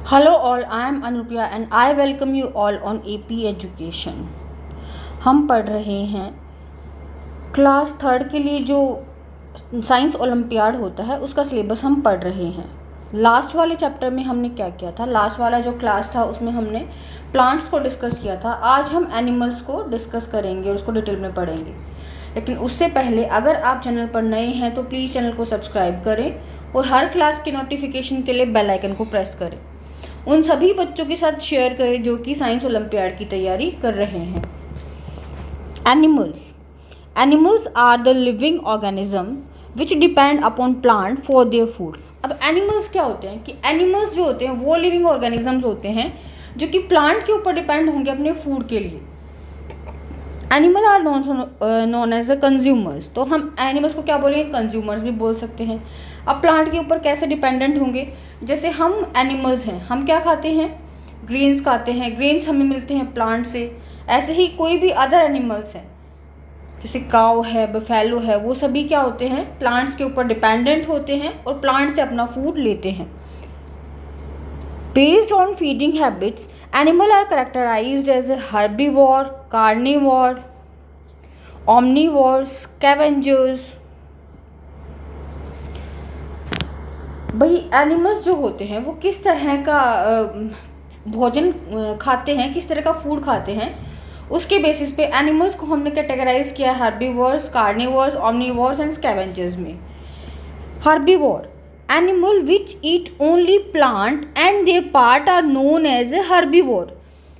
Hello all, I am Anupriya and I welcome you all on AP Education। हम पढ़ रहे हैं class third के लिए जो साइंस ओलंपियाड होता है उसका सिलेबस हम पढ़ रहे हैं। लास्ट वाले चैप्टर में हमने क्या किया था, लास्ट वाला जो क्लास था उसमें हमने प्लांट्स को डिस्कस किया था। आज हम एनिमल्स को डिस्कस करेंगे और उसको डिटेल में पढ़ेंगे। लेकिन उससे पहले अगर आप चैनल पर नए हैं तो प्लीज़ चैनल को सब्सक्राइब करें और हर क्लास की नोटिफिकेशन के लिए बेल आइकन को प्रेस करें। उन सभी बच्चों के साथ शेयर करें जो कि साइंस ओलंपियाड की तैयारी कर रहे हैं। Animals are the living organism which depend upon plant for their food. अब एनिमल्स क्या होते हैं कि एनिमल्स जो होते हैं वो लिविंग ऑर्गेनिजम्स होते हैं जो कि प्लांट के ऊपर डिपेंड होंगे अपने फूड के लिए। Animal are known as a consumers, तो हम एनिमल्स को क्या बोलेंगे, कंज्यूमर्स भी बोल सकते हैं। अब प्लांट के ऊपर कैसे डिपेंडेंट होंगे, जैसे हम एनिमल्स हैं, हम क्या खाते हैं, ग्रेन्स खाते हैं, ग्रेन्स हमें मिलते हैं प्लांट से। ऐसे ही कोई भी अदर एनिमल्स हैं जैसे काऊ है, बफेलो है, वो सभी क्या होते हैं, प्लांट्स के ऊपर डिपेंडेंट होते हैं और प्लांट से अपना फूड लेते हैं। Based on feeding habits, animals are characterized as a herbivore, carnivore, omnivore, scavengers। भाई एनिमल्स जो होते हैं वो किस तरह का भोजन खाते हैं, किस तरह का फूड खाते हैं, उसके बेसिस पे एनिमल्स को हमने कैटेगराइज किया herbivores, carnivores, omnivores and scavengers में। Herbivore animal which eat only plant and their part are known as a herbivore।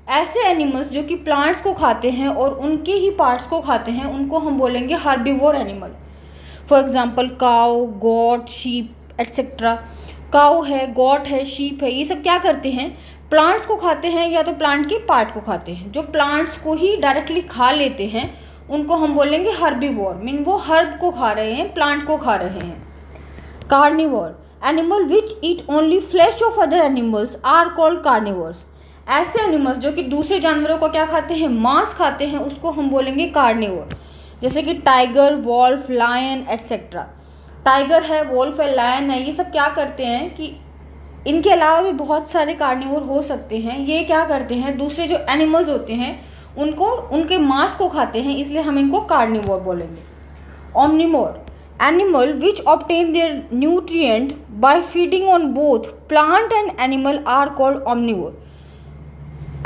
ऐसे एनिमल्स जो कि प्लांट्स को खाते हैं और उनके ही पार्ट्स को खाते हैं उनको हम बोलेंगे herbivore animal. For example cow, goat, sheep etcetera. Cow है, गोट है, शीप है, ये सब क्या करते हैं, प्लांट्स को खाते हैं या तो प्लांट के पार्ट को खाते हैं। जो प्लांट्स को ही डायरेक्टली खा लेते हैं उनको हम बोलेंगे हर्बीवोर, मीन वो हर्ब को खा रहे हैं, प्लांट को खा रहे हैं। Carnivore animal which eat only flesh of other animals are called carnivores. ऐसे एनिमल्स जो कि दूसरे जानवरों को क्या खाते हैं, मांस खाते हैं, उसको हम बोलेंगे कार्निवोर। जैसे कि tiger, wolf, lion etcetera. Tiger है, वॉल्फ है, लायन है, ये सब क्या करते हैं कि इनके अलावा भी बहुत सारे कार्निवोर हो सकते हैं। ये क्या करते हैं, दूसरे जो एनिमल्स होते हैं उनको, उनके मांस को खाते हैं, इसलिए हम इनको कार्निवोर बोलेंगे। Omnivore animal which obtain their nutrient by feeding on both plant and animal are called omnivore।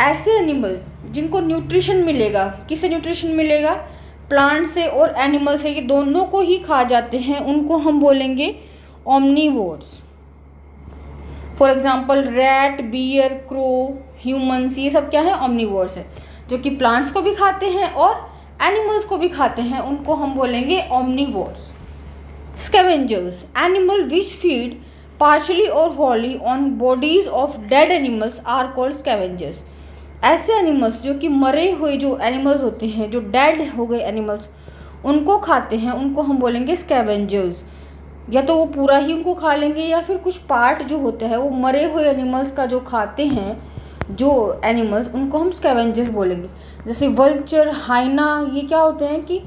ऐसे एनिमल जिनको न्यूट्रिशन मिलेगा, किससे न्यूट्रिशन मिलेगा, प्लांट से और एनिमल से, ये दोनों को ही खा जाते हैं, उनको हम बोलेंगे omnivores. For example rat, bear, crow, humans, ये सब क्या है, ओमनिवोर्स है, जो कि प्लांट्स को भी खाते हैं और एनिमल्स को भी खाते हैं, उनको हम बोलेंगे omnivores. Scavengers animal which feed partially or wholly on bodies of dead animals are called scavengers। ऐसे एनिमल्स जो कि मरे हुए जो एनिमल्स होते हैं, जो डेड हो गए एनिमल्स, उनको खाते हैं, उनको हम बोलेंगे स्कैवेंजर्स। या तो वो पूरा ही उनको खा लेंगे या फिर कुछ पार्ट जो होता है वो मरे हुए एनिमल्स का जो खाते हैं जो एनिमल्स, उनको हम स्कैवेंजर्स बोलेंगे। जैसे वल्चर, हाइना, ये क्या होते हैं कि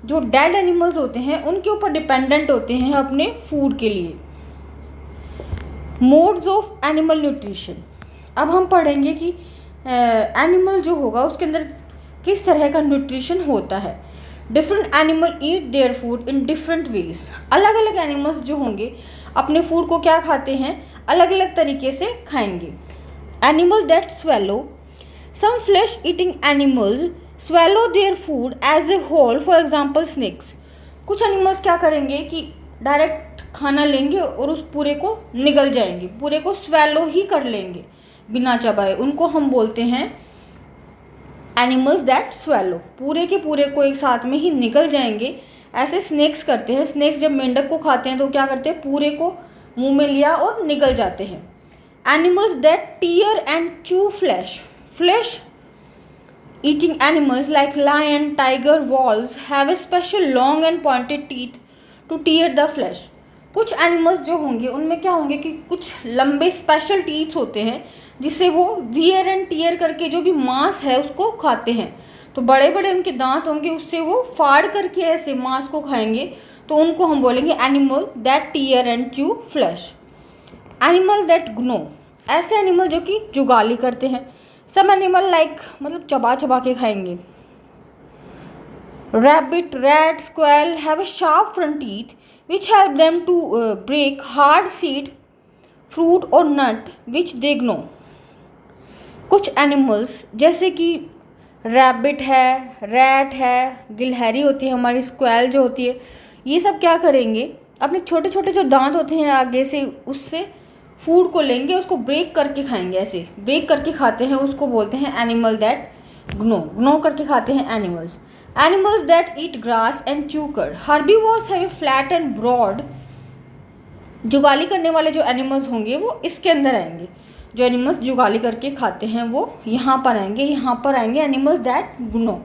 जो डेड एनिमल्स होते हैं उनके ऊपर डिपेंडेंट होते हैं अपने फूड के लिए। Modes of animal nutrition. अब हम पढ़ेंगे कि एनिमल जो होगा उसके अंदर किस तरह का न्यूट्रिशन होता है। Different animal eat their food in different ways. अलग अलग एनिमल्स जो होंगे अपने फूड को क्या खाते हैं, अलग अलग तरीके से खाएंगे। Animal that swallow. Some flesh eating animals swallow their food as a whole, for example snakes। कुछ एनिमल्स क्या करेंगे कि डायरेक्ट खाना लेंगे और उस पूरे को निगल जाएंगे, पूरे को swallow ही कर लेंगे बिना चबाए, उनको हम बोलते हैं एनिमल्स दैट swallow, पूरे के पूरे को एक साथ में ही निगल जाएंगे। ऐसे स्नेक्स करते हैं। स्नेक्स जब मेंढक को खाते हैं तो क्या करते हैं, पूरे को मुंह में लिया और निगल जाते हैं। एनिमल्स दैट टीयर एंड चू flash eating animals like lion, tiger, wolves have a special long and pointed teeth to tear the flesh। कुछ एनिमल्स जो होंगे उनमें क्या होंगे कि कुछ लंबे स्पेशल टीथ्स होते हैं जिससे वो वियर एंड टीयर करके जो भी मांस है उसको खाते हैं। तो बड़े बड़े उनके दांत होंगे, उससे वो फाड़ करके ऐसे मांस को खाएंगे, तो उनको हम बोलेंगे animal that tear and chew flesh. Animal that gnaw. ऐसे एनिमल जो कि जुगाली करते हैं। सम एनिमल लाइक मतलब चबा चबा के खाएंगे। Rabbit, rat, squirrel have a sharp front teeth which help them to break hard seed, fruit और नट विच दे ग्नो। कुछ एनिमल्स जैसे कि रैबिट है, रैट है, गिलहरी होती है हमारी, स्क्वेल जो होती है, ये सब क्या करेंगे, अपने छोटे छोटे जो दांत होते हैं आगे से, उससे फूड को लेंगे, उसको ब्रेक करके खाएंगे। ऐसे ब्रेक करके खाते हैं, उसको बोलते हैं एनिमल दैट ग्नो। ग्नो करके खाते हैं animals. Animals that eat grass and chew cud. Herbivores have flat and broad. जुगाली करने वाले जो एनिमल्स होंगे वो इसके अंदर आएंगे। जो एनिमल्स जुगाली करके खाते हैं वो यहाँ पर आएंगे, यहाँ पर आएंगे animals that gnaw.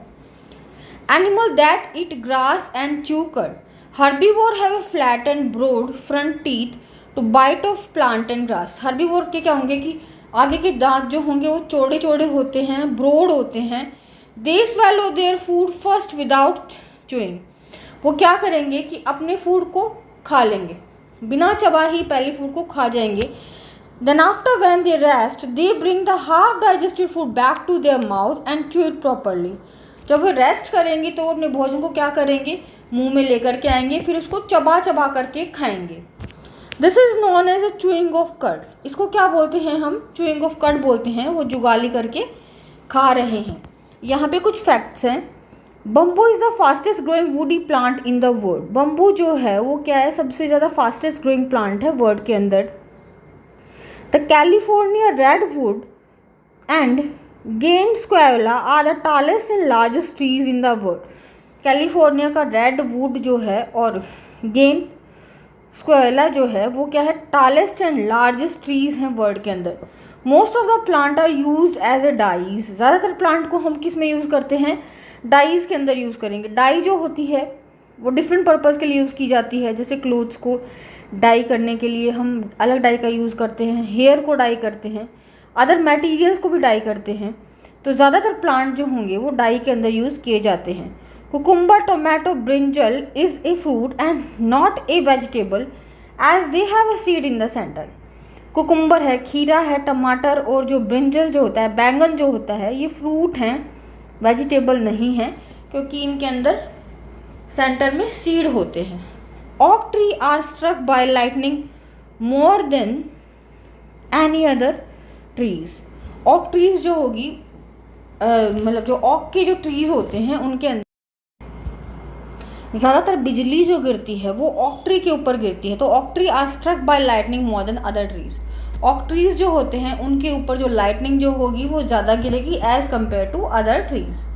Animal that eat grass and chew cud. Herbivore have a flat and broad front teeth to bite off plant and grass. Herbivore के क्या होंगे कि आगे के दांत जो होंगे वो चौड़े चौड़े होते हैं, ब्रॉड होते हैं। They swallow their food first without chewing. वो क्या करेंगे कि अपने फूड को खा लेंगे, बिना चबा ही पहले फूड को खा जाएंगे। Then after when they rest, they bring the half digested food back to their mouth and chew it properly. जब वो रेस्ट करेंगे तो वो अपने भोजन को क्या करेंगे, मुंह में लेकर के आएंगे, फिर उसको चबा चबा करके खाएंगे। This is known as a chewing of cud. इसको क्या बोलते हैं हम, चूइंग ऑफ कर्ड बोलते हैं। वो जुगाली करके खा रहे हैं। यहाँ पे कुछ फैक्ट्स हैं। Bamboo is the fastest growing woody plant in the world. Bamboo जो है वो क्या है, सबसे ज़्यादा फास्टेस्ट ग्रोइंग प्लांट है वर्ल्ड के अंदर। The California redwood and Gain Squilla are the tallest and largest trees in the world. California का रेडवुड जो है और गेन स्क्वेला जो है वो क्या है, टालेस्ट एंड लार्जेस्ट ट्रीज हैं वर्ल्ड के अंदर। Most of the plant are used as a dyes. ज़्यादातर प्लांट को हम किस में यूज़ करते हैं, डाइज के अंदर यूज़ करेंगे। डाई जो होती है वो डिफरेंट पर्पज़ के लिए यूज़ की जाती है। जैसे क्लोथ्स को डाई करने के लिए हम अलग डाई का यूज़ करते हैं, हेयर को डाई करते हैं, अदर मटेरियल्स को भी डाई करते हैं। तो ज़्यादातर प्लांट जो होंगे वो डाई के अंदर यूज़ किए जाते हैं। Cucumber, tomato, brinjal is a fruit and not a vegetable as they have a seed in the centre. Cucumber है, खीरा है, टमाटर और जो ब्रिंजल जो होता है, बैंगन जो होता है, ये फ्रूट हैं, वेजिटेबल नहीं हैं, क्योंकि इनके अंदर सेंटर में सीड होते हैं। Oak tree are struck by lightning more than any other trees. Oak trees जो होगी मतलब जो oak के जो trees होते हैं उनके अंदर ज़्यादातर बिजली जो गिरती है वो oak tree के ऊपर गिरती है। तो oak tree are struck by lightning more than other trees. oak trees जो होते हैं उनके ऊपर जो lightning जो होगी वो ज़्यादा गिरेगी as compared to other trees.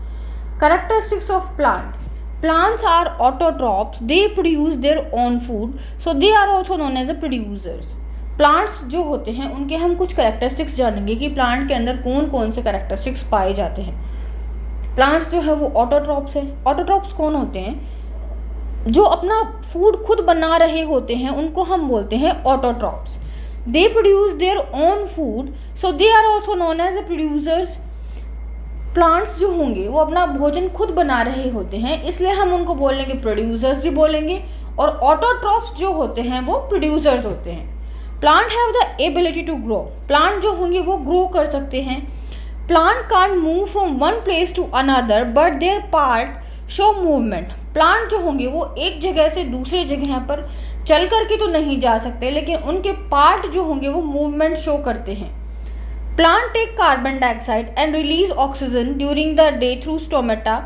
Characteristics of plant. Plants are autotrophs. They produce their own food, so they are also known as the producers. Plants जो होते हैं उनके हम कुछ करेक्टरिस्टिक्स जानेंगे कि प्लांट के अंदर कौन कौन से करेक्टरिस्टिक्स पाए जाते हैं। प्लांट्स जो है वो ऑटोट्रॉप्स है। ऑटोट्रॉप्स कौन होते हैं, जो अपना फूड खुद बना रहे होते हैं उनको हम बोलते हैं autotrophs. They produce their own food, so they are also known as the producers. Plants जो होंगे वो अपना भोजन खुद बना रहे होते हैं, इसलिए हम उनको बोलेंगे प्रोड्यूसर्स भी बोलेंगे। और ऑटोट्रॉफ्स जो होते हैं वो प्रोड्यूसर्स होते हैं। Plant have the ability to grow. Plant जो होंगे वो ग्रो कर सकते हैं। Plant can't move from one place to another but their part show movement. Plant जो होंगे वो एक जगह से दूसरे जगह पर चल करके तो नहीं जा सकते, लेकिन उनके पार्ट जो होंगे वो मूवमेंट शो करते हैं। Plant take carbon dioxide and release oxygen during the day through stomata.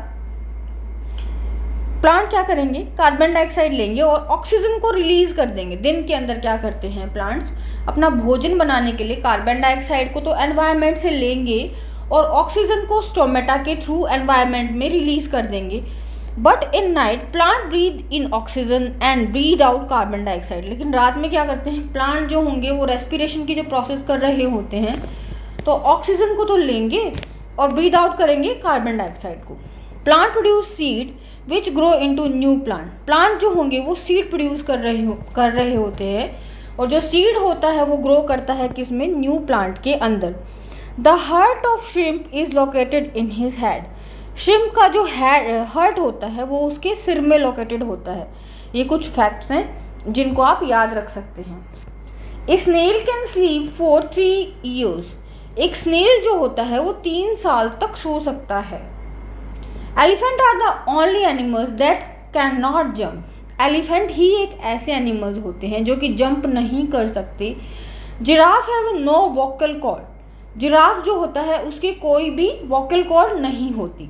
Plant क्या करेंगे, कार्बन डाइऑक्साइड लेंगे और ऑक्सीजन को रिलीज कर देंगे। दिन के अंदर क्या करते हैं प्लांट्स, अपना भोजन बनाने के लिए कार्बन डाइऑक्साइड को तो एनवायरनमेंट से लेंगे और ऑक्सीजन को स्टोमेटा के थ्रू एनवायरनमेंट में रिलीज कर देंगे। But in night plant breathe in oxygen and breathe out carbon dioxide. लेकिन रात में क्या करते हैं, प्लांट जो होंगे वो रेस्पिरेशन की जो प्रोसेस कर रहे होते हैं, तो ऑक्सीजन को तो लेंगे और ब्रीथ आउट करेंगे कार्बन डाइऑक्साइड को। Plant produce seed which grow into new plant. Plant जो होंगे वो सीड प्रोड्यूस कर रहे होते हैं और जो सीड होता है वो ग्रो करता है किसमें, न्यू प्लांट के अंदर। The heart of shrimp is located in his head. Shrimp का जो हार्ट होता है वो उसके सिर में लोकेटेड होता है। ये कुछ फैक्ट्स हैं जिनको आप याद रख सकते हैं। Snail can sleep for 3 years। एक स्नेल जो होता है वो 3 साल तक सो सकता है। Elephant are the only animals that can not jump. Elephant ही एक ऐसे एनिमल्स होते हैं जो कि जंप नहीं कर सकते। Giraffe have no vocal cord. Giraffe जो होता है उसकी कोई भी वोकल कॉर्ड नहीं होती।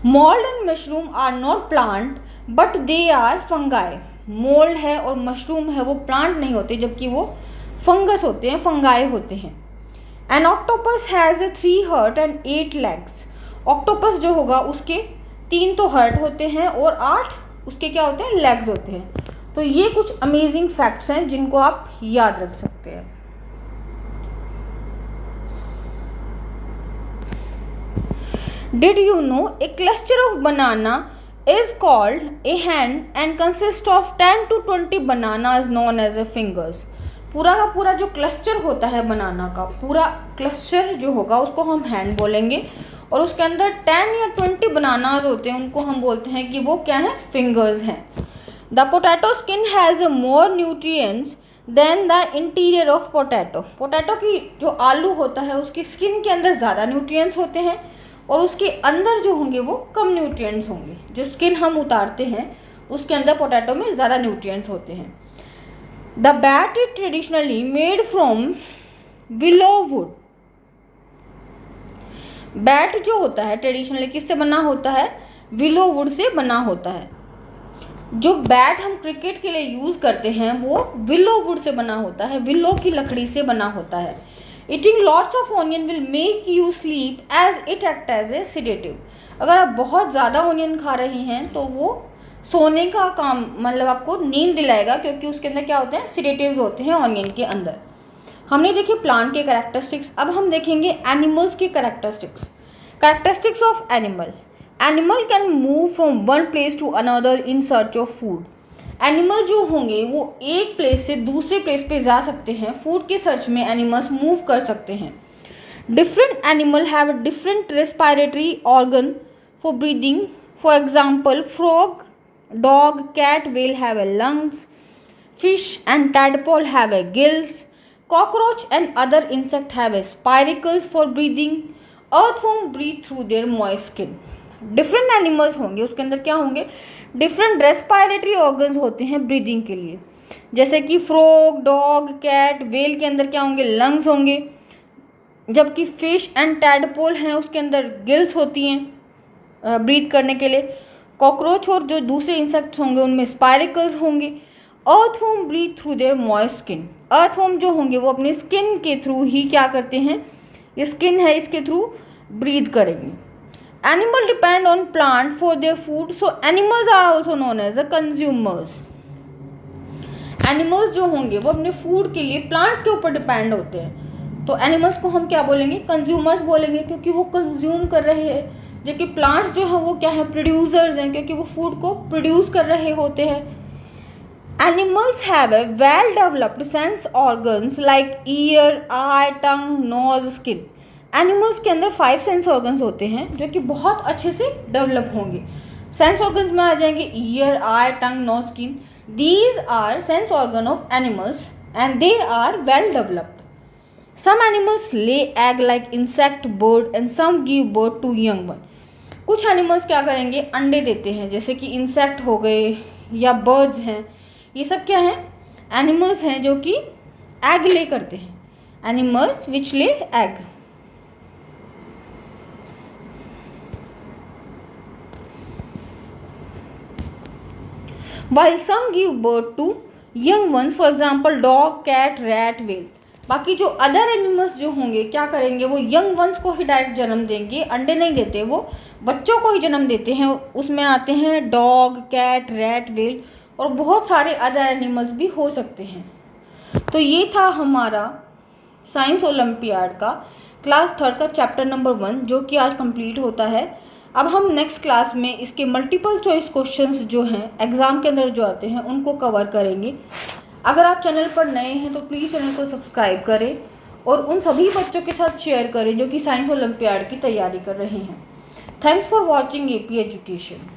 Mould and mushroom are not plant but they are fungi. Mould है और मशरूम है वो प्लांट नहीं होते जबकि वो फंगस होते हैं, फंगाई होते हैं। An octopus has 3 heart and 8 legs। Octopus जो होगा उसके 3 तो हर्ट होते हैं और 8 उसके क्या होते हैं, लेग्स होते हैं। तो ये कुछ अमेजिंग फैक्ट्स हैं जिनको आप याद रख सकते हैं। Did you know a cluster of banana is called a hand and consists of 10 to 20 bananas known as a fingers। पूरा का पूरा जो क्लस्टर होता है बनाना का, पूरा क्लस्टर जो होगा उसको हम हैंड बोलेंगे और उसके अंदर 10 या 20 बनानाज होते हैं, उनको हम बोलते हैं कि वो क्या है, फिंगर्स हैं। The potato skin has more nutrients than the interior of potato. Potato की जो आलू होता है उसकी स्किन के अंदर ज़्यादा न्यूट्रिएंट्स होते हैं और उसके अंदर जो होंगे वो कम न्यूट्रिएंट्स होंगे। जो स्किन हम उतारते हैं उसके अंदर पोटैटो में ज़्यादा न्यूट्रिएंट्स होते हैं। The bat is traditionally made from willow would. Bat जो होता है ट्रेडिशनली किससे बना होता है, विलो वुड से बना होता है। जो बैट हम क्रिकेट के लिए यूज़ करते हैं वो विलो वुड से बना होता है, विलो की लकड़ी से बना होता है। Eating lots of onion will make you sleep as it act as a sedative। अगर आप बहुत ज़्यादा ऑनियन खा रहे हैं तो वो सोने का काम, मतलब आपको नींद दिलाएगा, क्योंकि उसके अंदर क्या होते हैं, सिडेटिव्स होते हैं ऑनियन के अंदर। हमने देखे प्लांट के कैरेक्टरिस्टिक्स, अब हम देखेंगे एनिमल्स के characteristics. Characteristics of animal. Animal can move from one place to another in search of food. Animal जो होंगे वो एक प्लेस से दूसरे प्लेस पे जा सकते हैं, फूड के सर्च में एनिमल्स मूव कर सकते हैं। Different animal have different respiratory organ for breathing. For example frog, dog, cat, whale have a lungs. Fish and tadpole have a gills. Cockroach and other insect have a spiracles for breathing. Earthworm breathe through their moist skin. Different animals होंगे उसके अंदर क्या होंगे, different respiratory organs होते हैं breathing के लिए। जैसे कि फ्रॉग, डॉग, कैट, व्हेल के अंदर क्या होंगे, लंग्स होंगे, जबकि फिश एंड टैडपोल हैं उसके अंदर गिल्स होती हैं ब्रीथ करने के लिए। कॉकरोच और जो दूसरे इंसेक्ट्स होंगे उनमें स्पाइरिकल्स होंगे। Earthworm breathe through their moist skin. Earthworm जो होंगे वो अपनी स्किन के थ्रू ही क्या करते हैं, ये स्किन है इसके थ्रू ब्रीथ करेंगे। Animal depend on plant for their food, so animals are also known as the consumers। Animals जो होंगे वो अपने फूड के लिए प्लांट्स के ऊपर डिपेंड होते हैं, तो एनिमल्स को हम क्या बोलेंगे, कंज्यूमर्स बोलेंगे, क्योंकि वो कंज्यूम कर रहे हैं। जबकि प्लांट्स जो है वो क्या है, प्रोड्यूसर्स हैं, क्योंकि वो फूड को प्रोड्यूस कर रहे होते हैं। Animals have a well developed sense organs like ear, eye, tongue, nose, skin. Animals के अंदर 5 सेंस ऑर्गन्स होते हैं जो कि बहुत अच्छे से डेवलप होंगे। सेंस ऑर्गन्स में आ जाएंगे ear, eye, tongue, nose, skin. These are sense organ of animals and they are well developed. Some animals lay egg like insect, bird and some give birth to young one. कुछ animals क्या करेंगे, अंडे देते हैं, जैसे कि insect हो गए या बर्ड्स हैं। ये सब क्या है, एनिमल्स हैं जो कि एग ले करते हैं, एनिमल्स विच ले egg. While some give birth to young ones, for example dog, cat, rat, whale। बाकी जो अदर एनिमल्स जो होंगे क्या करेंगे, वो यंग वंस को ही डायरेक्ट जन्म देंगे, अंडे नहीं देते, वो बच्चों को ही जन्म देते हैं। उसमें आते हैं डॉग, कैट, रैट, व्हेल और बहुत सारे अदर एनिमल्स भी हो सकते हैं। तो ये था हमारा साइंस ओलंपियाड का क्लास 3 का चैप्टर नंबर 1 जो कि आज कंप्लीट होता है। अब हम नेक्स्ट क्लास में इसके मल्टीपल चॉइस क्वेश्चंस जो हैं एग्ज़ाम के अंदर जो आते हैं उनको कवर करेंगे। अगर आप चैनल पर नए हैं तो प्लीज़ चैनल को सब्सक्राइब करें और उन सभी बच्चों के साथ शेयर करें जो कि साइंस ओलंपियाड की तैयारी कर रहे हैं। Thanks for watching AP education.